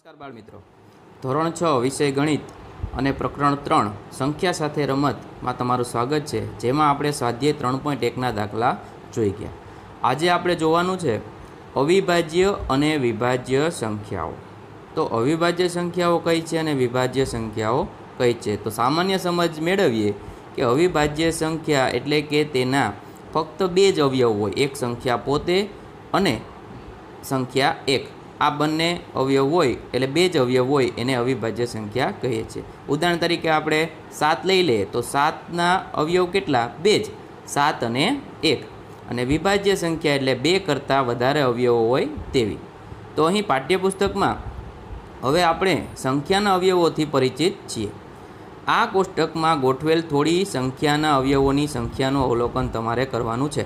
નમસ્કાર બાળ મિત્રો, ધોરણ 6 વિષય ગણિત અને પ્રકરણ 3 સંખ્યા સાથે રમતમાં તમારું સ્વાગત છે, જેમાં આપણે સ્વાધ્યાય 3.1ના દાખલા જોઈ ગયા. આજે આપણે જોવાનું છે અવિભાજ્ય અને વિભાજ્ય સંખ્યાઓ. તો અવિભાજ્ય સંખ્યાઓ કઈ છે અને વિભાજ્ય સંખ્યાઓ કઈ છે? તો સામાન્ય સમજ મેળવીએ કે અવિભાજ્ય સંખ્યા એટલે કે તેના ફક્ત બે જ અવયવ હોય, એક સંખ્યા પોતે અને સંખ્યા એક. આ બંને અવયવ હોય એટલે બે જ અવયવ હોય એને અવિભાજ્ય સંખ્યા કહીએ છીએ. ઉદાહરણ તરીકે આપણે 7 લઈ લઈએ તો 7ના અવયવ કેટલા? બે જ, 7 અને 1. અને વિભાજ્ય સંખ્યા એટલે બે કરતાં વધારે અવયવો હોય તેવી. તો અહીં પાઠ્યપુસ્તકમાં હવે આપણે સંખ્યાના અવયવોથી પરિચિત છીએ. આ કોષ્ટકમાં ગોઠવેલ થોડી સંખ્યાના અવયવોની સંખ્યાનું અવલોકન તમારે કરવાનું છે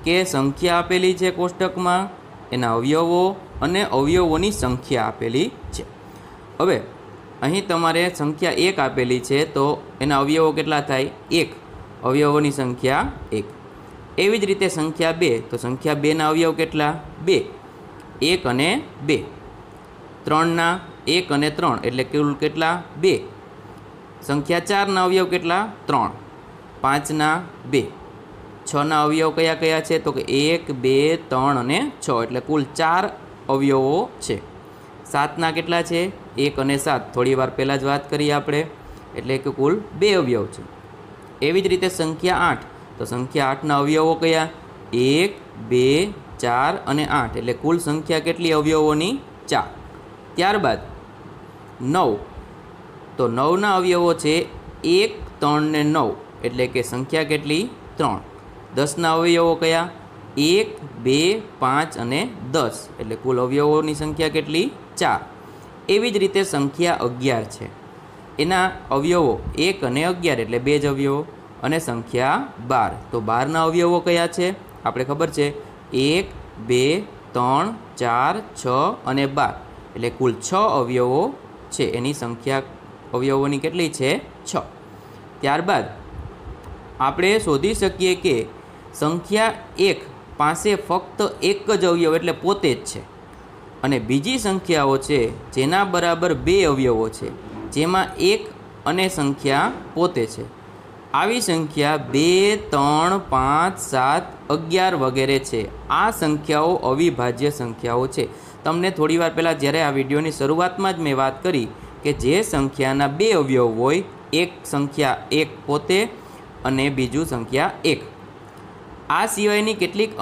કે સંખ્યા આપેલી છે કોષ્ટકમાં, એના અવયવો અને અવયવોની સંખ્યા આપેલી છે. હવે અહીં તમારે સંખ્યા 1 આપેલી છે તો એના અવયવો કેટલા થાય? 1. અવયવોની સંખ્યા 1. એવી જ રીતે સંખ્યા 2, તો સંખ્યા 2ના અવયવ કેટલા? 2. 1 અને 2. 3ના 1 અને 3 એટલે કુલ કેટલા? 2. સંખ્યા 4ના અવયવ કેટલા? 3. 5ના 2. 6ના અવયવ કયા કયા છે? તો કે 1, 2, 3 અને 6 એટલે કુલ 4 અવયવો છે. 7ના કેટલા છે? 1 અને 7, થોડી વાર પહેલાં જ વાત કરી આપણે, એટલે કે કુલ 2 અવયવ છે. એવી જ રીતે સંખ્યા 8, તો સંખ્યા 8ના અવયવો કયા? 1, 2, 4 અને 8 એટલે કુલ સંખ્યા કેટલી અવયવોની? 4. ત્યારબાદ 9, તો 9ના અવયવો છે 1, 3 ને 9 એટલે કે સંખ્યા કેટલી? 3. 10ના અવયવો કયા? 1, 2, 5 અને 10 એટલે કુલ અવયવોની સંખ્યા કેટલી? 4. એવી જ રીતે સંખ્યા 11 છે, એના અવયવો 1 અને 11 એટલે બે જ અવયવો. અને સંખ્યા 12, તો 12ના અવયવો કયા છે? આપણે ખબર છે 1, 2, 3, 4, 6 અને 12 એટલે કુલ 6 અવયવો છે. એની સંખ્યા અવયવોની કેટલી છે? 6. ત્યારબાદ આપણે શોધી શકીએ કે સંખ્યા 1 પાસે ફક્ત એક જ અવયવ એટલે પોતે જ છે, અને બીજી સંખ્યાઓ છે જેના બરાબર બે અવયવો છે, જેમાં 1 અને સંખ્યા પોતે છે. આવી સંખ્યા 2, 3, 5, 7, 11 વગેરે છે. આ સંખ્યાઓ અવિભાજ્ય સંખ્યાઓ છે. તમને થોડી વાર પહેલાં જ્યારે આ વિડીયોની શરૂઆતમાં જ મેં વાત કરી કે જે સંખ્યાના બે અવયવ હોય, એક સંખ્યા 1 પોતે અને બીજું સંખ્યા 1. આ સિવાયની કેટલીક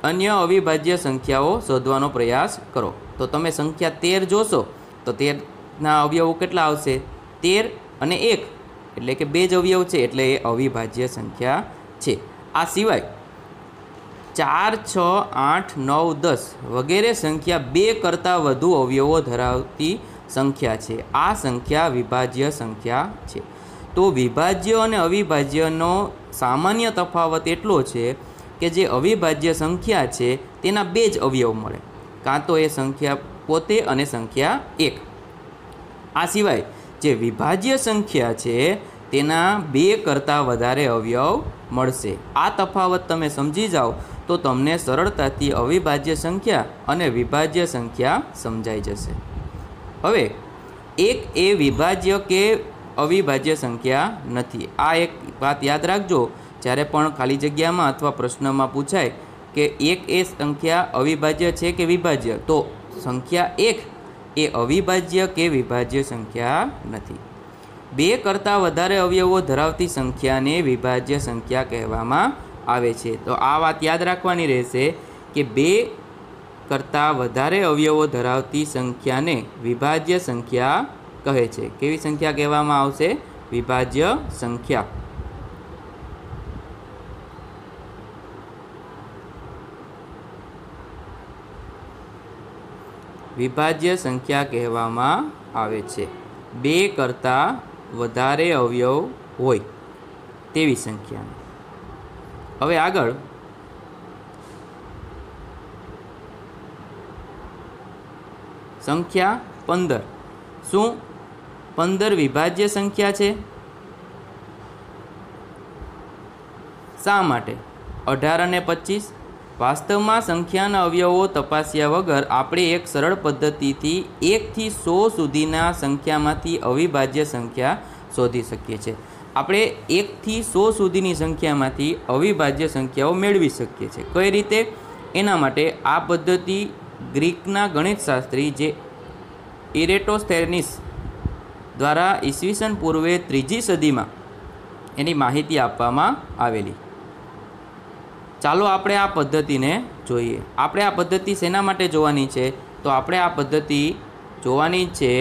અન્ય અવિભાજ્ય સંખ્યાઓ શોધવાનો પ્રયાસ કરો. તો તમે સંખ્યા 13 જોશો તો 13ના અવયવો કેટલા આવશે? 13 અને 1 એટલે કે બે જ અવયવ છે, એટલે એ અવિભાજ્ય સંખ્યા છે. આ સિવાય 4, 6, 8, 9, 10 વગેરે સંખ્યા બે કરતાં વધુ અવયવો ધરાવતી સંખ્યા છે. આ સંખ્યા વિભાજ્ય સંખ્યા છે. તો વિભાજ્ય અને અવિભાજ્યનો સામાન્ય તફાવત એટલો છે કે જે અવિભાજ્ય સંખ્યા છે તેના બે જ અવયવ મળે, કાં તો એ સંખ્યા પોતે અને સંખ્યા 1. આ સિવાય જે વિભાજ્ય સંખ્યા છે તેના બે કરતાં વધારે અવયવ મળશે. આ તફાવત તમે સમજી જાઓ તો તમને સરળતાથી અવિભાજ્ય સંખ્યા અને વિભાજ્ય સંખ્યા સમજાઈ જશે. હવે 1 એ વિભાજ્ય કે અવિભાજ્ય સંખ્યા નથી. આ એક વાત યાદ રાખજો, જ્યારે પણ ખાલી જગ્યામાં અથવા પ્રશ્નમાં પૂછાય કે 1 એ સંખ્યા અવિભાજ્ય છે કે વિભાજ્ય, તો સંખ્યા 1 એ અવિભાજ્ય કે વિભાજ્ય સંખ્યા નથી. બે કરતાં વધારે અવયવો ધરાવતી સંખ્યાને વિભાજ્ય સંખ્યા કહેવામાં આવે છે. તો આ વાત યાદ રાખવાની રહેશે કે બે કરતાં વધારે અવયવો ધરાવતી સંખ્યાને વિભાજ્ય સંખ્યા કહે છે. કેવી સંખ્યા કહેવામાં આવશે? વિભાજ્ય સંખ્યા. વિભાજ્ય સંખ્યા કહેવામાં આવે છે બે કરતાં વધારે અવયવ હોય તેવી સંખ્યા. હવે આગળ સંખ્યા 15. શું 15 વિભાજ્ય સંખ્યા છે? શા માટે? 18 અને 25 વાસ્તવમાં સંખ્યાના અવયવો તપાસ્યા વગર આપણે એક સરળ પદ્ધતિથી 1 થી 100 સુધીના સંખ્યામાંથી અવિભાજ્ય સંખ્યા શોધી શકીએ છીએ. આપણે 1 થી 100 સુધીની સંખ્યામાંથી અવિભાજ્ય સંખ્યાઓ મેળવી શકીએ છીએ. કઈ રીતે? એના માટે આ પદ્ધતિ ગ્રીકના ગણિતશાસ્ત્રી જે ઇરેટોસ્થેનિસ દ્વારા ઈસવીસન પૂર્વે 3જી સદીમાં એની માહિતી આપવામાં આવેલી. ચાલો આપણે આ પદ્ધતિને જોઈએ. આપણે આ પદ્ધતિ શેના માટે જોવાની છે? તો આપણે આ પદ્ધતિ જોવાની છે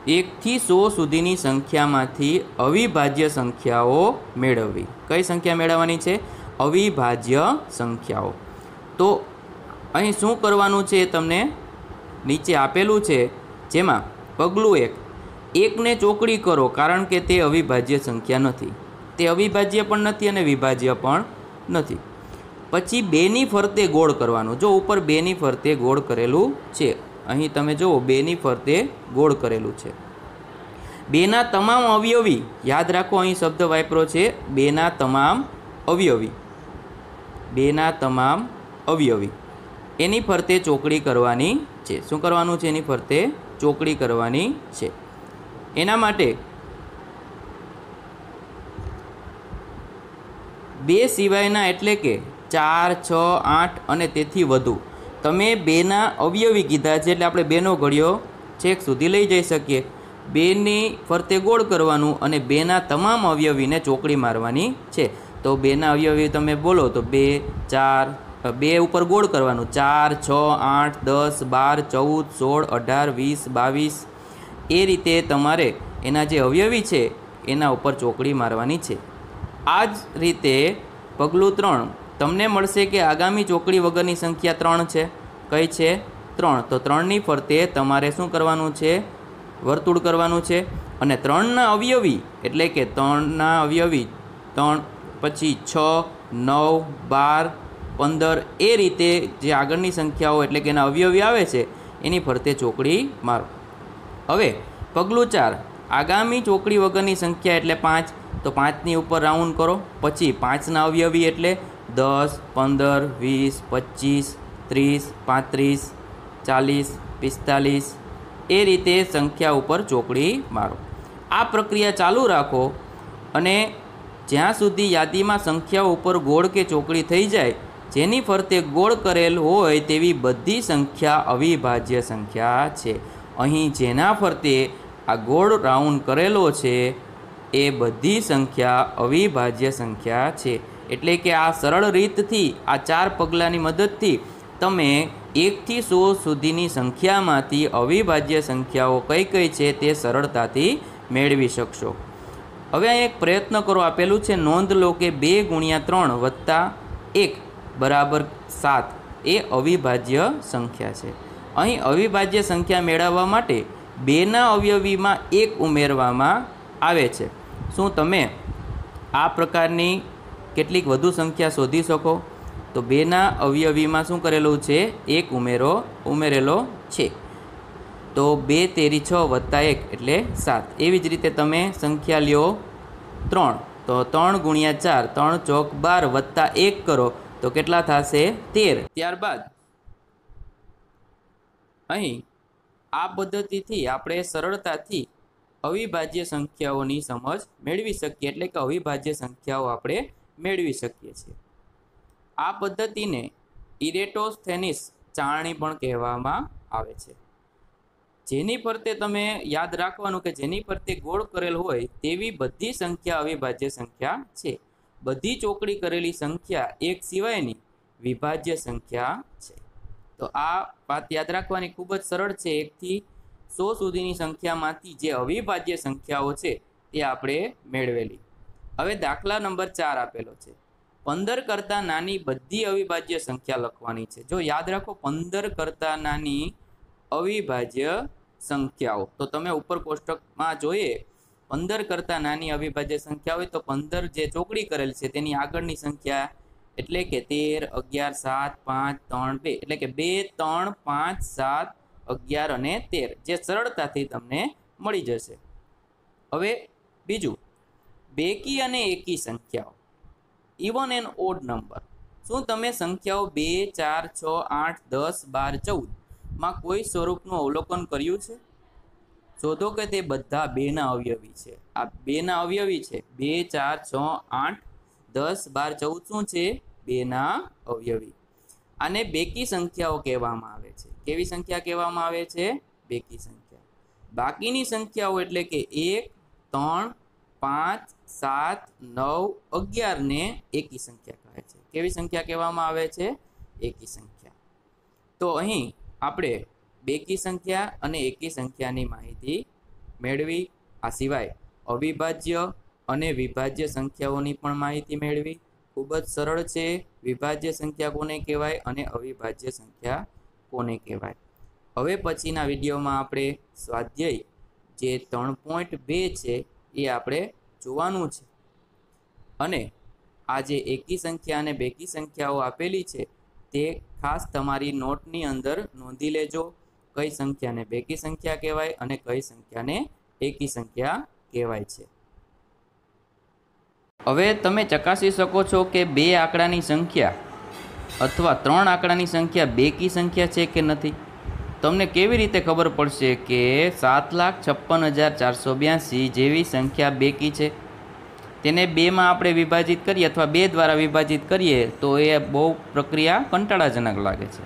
1 થી 100 સુધીની સંખ્યામાંથી અવિભાજ્ય સંખ્યાઓ મેળવવી. કઈ સંખ્યા મેળવવાની છે? અવિભાજ્ય સંખ્યાઓ. તો અહીં શું કરવાનું છે તમને નીચે આપેલું છે, જેમાં પગલું 1, 1ને ચોકડી કરો, કારણ કે તે અવિભાજ્ય સંખ્યા નથી. તે અવિભાજ્ય પણ નથી અને વિભાજ્ય પણ નથી. પછી 2ની ફરતે ગોળ કરવાનું. જો ઉપર 2ની ફરતે ગોળ કરેલું છે, અહીં તમે જુઓ 2ની ફરતે ગોળ કરેલું છે. 2ના તમામ અવયવી, યાદ રાખો અહીં શબ્દ વાપરો છે 2ના તમામ અવયવી. 2ના તમામ અવયવી એની ફરતે ચોકડી કરવાની છે. શું કરવાનું છે? એની ફરતે ચોકડી કરવાની છે. એના માટે 2 સિવાયના એટલે કે 4, 6, 8 અને તેથી વધુ તમે 2ના અવયવી કીધા છે, એટલે આપણે 2નો ઘડિયો છેક સુધી લઈ જઈ શકીએ. 2ની ફરતે ગોળ કરવાનું અને 2ના તમામ અવયવીને ચોકડી મારવાની છે. તો 2ના અવયવી તમે બોલો તો 2, 4, 2 ઉપર ગોળ કરવાનું, 4, 6, 8, 10, 12, 14, 16, 18, 20, 22 એ રીતે તમારે એના જે અવયવી છે એના ઉપર ચોકડી મારવાની છે. આ જ રીતે પગલું 3 તમને મળશે કે આગામી ચોકડી વગરની સંખ્યા 3 છે. કઈ છે? 3. તો 3ની ફરતે તમારે શું કરવાનું છે? વર્તુળ કરવાનું છે. અને 3ના અવયવી એટલે કે 3ના અવયવી 3 પછી 6, 9, 12, 15 એ રીતે જે આગળની સંખ્યાઓ એટલે કે એના અવયવી આવે છે એની ફરતે ચોકડી મારો. હવે પગલું 4, આગામી ચોકડી વગરની સંખ્યા એટલે 5. તો 5ની ઉપર રાઉન્ડ કરો. પછી 5ના અવયવી એટલે 10, 15, 20, 25, 30, 35, 40, 45 એ રીતે સંખ્યા ઉપર ચોકડી મારો. આ પ્રક્રિયા ચાલુ રાખો અને જ્યાં સુધી યાદીમાં સંખ્યાઓ ઉપર ગોળ કે ચોકડી થઈ જાય, જેની ફરતે ગોળ કરેલ હોય તેવી બધી સંખ્યા અવિભાજ્ય સંખ્યા છે. અહીં જેના ફરતે આ ગોળ રાઉન્ડ કરેલો છે એ બધી સંખ્યા અવિભાજ્ય સંખ્યા છે. એટલે કે આ સરળ રીતથી, આ 4 પગલાંની મદદથી તમે 1 થી 100 સુધીની સંખ્યામાંથી અવિભાજ્ય સંખ્યાઓ કઈ કઈ છે તે સરળતાથી મેળવી શકશો. હવે અહીં એક પ્રયત્ન કરો, આપેલું છે. નોંધ લો કે 2 × 3 + 1 બરાબર 7 એ અવિભાજ્ય સંખ્યા છે. અહીં અવિભાજ્ય સંખ્યા મેળવવા માટે 2ના અવયવીમાં 1 ઉમેરવામાં આવે છે. શું તમે આ પ્રકારની કેટલીક વધુ સંખ્યા શોધી શકો? તો 2ના અવયવીમાં શું કરેલું છે? 1 ઉમેરેલો છે. તો 2 તેરી 6 + 1 એટલે 7. એવી જ રીતે તમે સંખ્યા લ્યો 3. તો 3 × 4 3 × 4 12 + 1 કરો તો કેટલા થશે? 13. ત્યારબાદ અહીં આ પદ્ધતિથી આપણે સરળતાથી અવિભાજ્ય સંખ્યાઓની સમજ મેળવી શકીએ, એટલે કે અવિભાજ્ય સંખ્યાઓ આપણે મેળવી શકીએ છીએ. આ પદ્ધતિને ઇરેટોસ્થેનિસ ચાળણી પણ કહેવામાં આવે છે. જેની ફરતે તમે યાદ રાખવાનું કે જેની ફરતે ગોળ કરેલ હોય તેવી બધી સંખ્યા અવિભાજ્ય સંખ્યા છે. બધી ચોકડી કરેલી સંખ્યા 1 સિવાયની વિભાજ્ય સંખ્યા છે. તો આ વાત યાદ રાખવાની ખૂબ જ સરળ છે. 1 થી 100 સુધીની સંખ્યામાંથી જે અવિભાજ્ય સંખ્યાઓ છે તે આપણે મેળવેલી. હવે દાખલા નંબર 4 આપેલો છે. 15 કરતાં નાની બધી અવિભાજ્ય સંખ્યા લખવાની છે. જો યાદ રાખો 15 કરતાં નાની અવિભાજ્ય સંખ્યાઓ, તો તમે ઉપર કોષ્ટકમાં જોઈએ 15 કરતાં નાની અવિભાજ્ય સંખ્યા હોય તો 15 જે ચોકડી કરેલ છે તેની આગળની સંખ્યા એટલે કે 13, 11, 7, 5, 3, 2 એટલે કે 2, 3, 5, 7, 11 અને 13 જે સરળતાથી તમને મળી જશે. હવે બીજું, બેકી અને એકી સંખ્યાઓ, ઇવન એન્ડ ઓડ નંબર. શું તમે સંખ્યાઓ 2, 4, 6, 8, 10, 12, 14 માં કોઈ સ્વરૂપનું અવલોકન કર્યું છે? શોધો કે તે બધા 2 ના અવયવી છે. આ 2 ના અવયવી છે. 2, 4, 6, 8, 10, 12, 14 શું છે? 2 ના અવયવી. આને બેકી સંખ્યાઓ કહેવામાં આવે છે. કેવી સંખ્યા કહેવામાં આવે છે? બેકી સંખ્યા. બાકીની સંખ્યાઓ એટલે કે 1, 3, 5, 7, 9, 11 ને એકી સંખ્યા કહે છે. કેવી સંખ્યા કહેવામાં આવે છે? એકી સંખ્યા. તો અહીં આપણે બેકી સંખ્યા અને એકી સંખ્યાની માહિતી મેળવી. આ સિવાય અવિભાજ્ય અને વિભાજ્ય સંખ્યાઓની પણ માહિતી મેળવી. ખૂબ જ સરળ છે. વિભાજ્ય સંખ્યા કોને કહેવાય અને અવિભાજ્ય સંખ્યા કોને કહેવાય. હવે પછીના વિડીયોમાં આપણે સ્વાધ્યાય જે 3.2 છે એ આપણે જોવાનું છે. અને આ જે એકી સંખ્યા અને બેકી સંખ્યાઓ આપેલી છે તે ખાસ તમારી નોટની અંદર નોંધી લેજો. કઈ સંખ્યાને બેકી સંખ્યા કહેવાય અને કઈ સંખ્યાને એકી સંખ્યા કહેવાય છે. હવે તમે ચકાસી શકો છો કે 2 આંકડાની સંખ્યા અથવા 3 આંકડાની સંખ્યા બેકી સંખ્યા છે કે નથી. તમને કેવી રીતે ખબર પડશે કે 7,56,482 જેવી સંખ્યા બેકી છે? તેને 2 માં આપણે વિભાજિત કરીએ અથવા 2 દ્વારા વિભાજિત કરીએ તો એ બહુ પ્રક્રિયા કંટાળાજનક લાગે છે.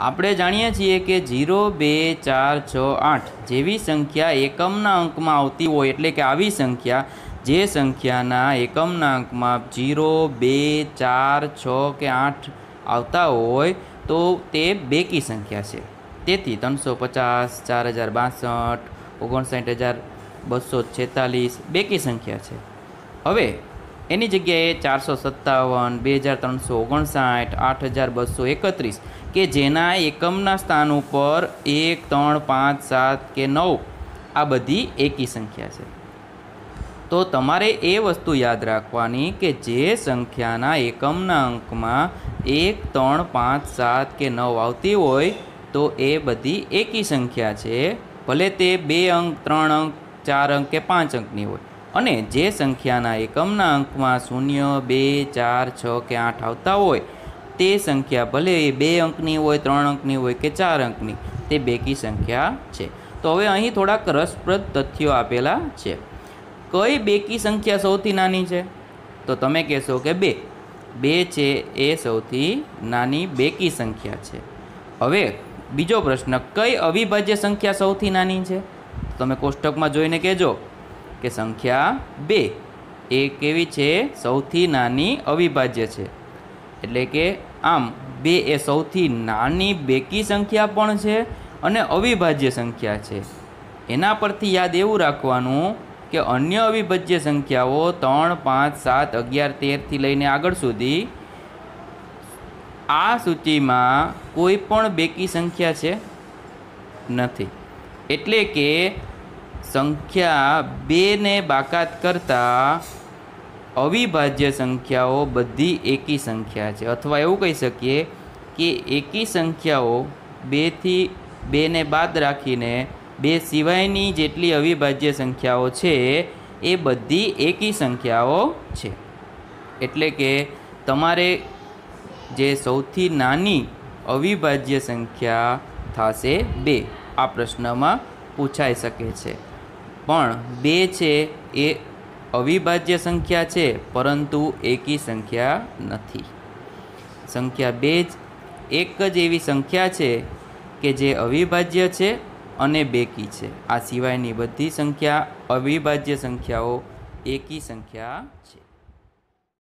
આપણે જાણીએ છીએ કે 0, 2, 4, 6, 8 જેવી સંખ્યા એકમના અંકમાં આવતી હોય, એટલે કે આવી સંખ્યા જે સંખ્યાના એકમના અંકમાં 0, 2, 4, 6 કે 8 આવતા હોય તો તે બેકી સંખ્યા છે. તેથી 350, 4,062, 59,246 બેકી સંખ્યા છે. હવે એની જગ્યાએ 457, 2,359, 8,231 કે જેના એકમના સ્થાન ઉપર 1, 3, 5, 7 કે 9 આ બધી એકી સંખ્યા છે. તો તમારે એ વસ્તુ યાદ રાખવાની કે જે સંખ્યાના એકમના અંકમાં 1, 3, 5, 7 કે 9 આવતી હોય તો એ બધી એકી સંખ્યા છે. ભલે તે 2 અંક, 3 અંક, 4 અંક કે 5 અંકની હોય. અને જે સંખ્યાના એકમના અંકમાં 0, 2, 4, 6 કે 8 આવતા હોય તે સંખ્યા ભલે એ 2 અંકની હોય, 3 અંકની હોય કે 4 અંકની, તે બેકી સંખ્યા છે. તો હવે અહીં થોડાક રસપ્રદ તથ્યો આપેલા છે. કઈ બેકી સંખ્યા સૌથી નાની છે? તો તમે કહેશો કે 2. 2 છે એ સૌથી નાની બેકી સંખ્યા છે. હવે બીજો પ્રશ્ન, કઈ અવિભાજ્ય સંખ્યા સૌથી નાની છે? તમે કોષ્ટકમાં જોઈને કહેજો કે સંખ્યા 2 એ કેવી છે? સૌથી નાની અવિભાજ્ય છે. એટલે કે આમ 2 એ સૌથી નાની બેકી સંખ્યા પણ છે અને અવિભાજ્ય સંખ્યા છે. એના પરથી યાદ એવું રાખવાનું કે અન્ય અવિભાજ્ય સંખ્યાઓ 3, 5, 7, 11, 13 થી લઈને આગળ સુધી આ સૂચિમાં કોઈ પણ બેકી સંખ્યા છે નથી. એટલે કે સંખ્યા 2 ને બાકાત કરતા અવિભાજ્ય સંખ્યાઓ બધી એકી સંખ્યા છે. અથવા એવું કહી શકીએ કે એકી સંખ્યાઓ 2 ને બાદ રાખીને 2 સિવાયની જેટલી અવિભાજ્ય સંખ્યાઓ છે એ બધી એકી સંખ્યાઓ છે. એટલે કે તમારે જે સૌથી નાની અવિભાજ્ય સંખ્યા થશે 2. આ પ્રશ્નમાં પૂછાઈ શકે છે. પણ 2 છે એ અવિભાજ્ય સંખ્યા છે પરંતુ એકી સંખ્યા નથી. સંખ્યા 2 એક જ એવી સંખ્યા છે કે જે અવિભાજ્ય છે અને બેકી છે. આ સિવાયની બધી સંખ્યા અવિભાજ્ય સંખ્યાઓ એકી સંખ્યા છે.